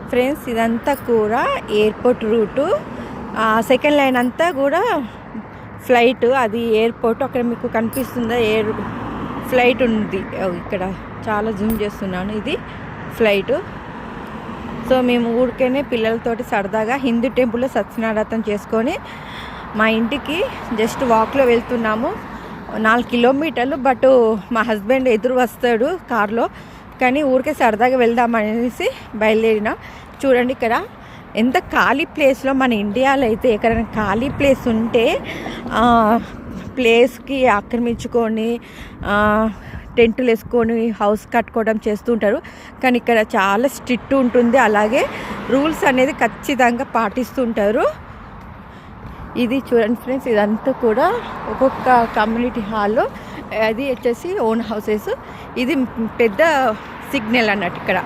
Friends ఇదంతా కూడా airport route. Second line అంతా కూడా ఫ్లైట్, అది ఎయిర్పోర్ట్. అక్కడ మీకు కనిపిస్తుందా ఫ్లైట్ ఉంది ఇక్కడ, చాలా జూమ్ చేస్తున్నాను, ఇది ఫ్లైట్. సో మేము ఊరికేనే పిల్లలతోటి సరదాగా హిందూ టెంపుల్లో సత్యనారాయణ చేసుకొని మా ఇంటికి జస్ట్ వాక్లో వెళ్తున్నాము. 4 కిలోమీటర్లు. బట్ మా హస్బెండ్ ఎదురు వస్తాడు కార్లో, కానీ ఊరికే సరదాగా వెళ్దామనేసి బయలుదేరిన. చూడండి ఇక్కడ ఎంత ఖాళీ ప్లేస్లో, మన ఇండియాలో అయితే ఎక్కడైనా ఖాళీ ప్లేస్ ఉంటే ప్లేస్కి ఆక్రమించుకొని టెంటులు వేసుకొని హౌస్ కట్టుకోవడం చేస్తుంటారు. కానీ ఇక్కడ చాలా స్ట్రిక్ట్ ఉంటుంది, అలాగే రూల్స్ అనేది ఖచ్చితంగా పాటిస్తుంటారు. ఇది చూడండి ఫ్రెండ్స్, ఇదంతా కూడా ఒక్కొక్క కమ్యూనిటీ హాల్లో, అది వచ్చేసి ఓన్ హౌసెస్. ఇది పెద్ద సిగ్నల్ అన్నట్టు ఇక్కడ.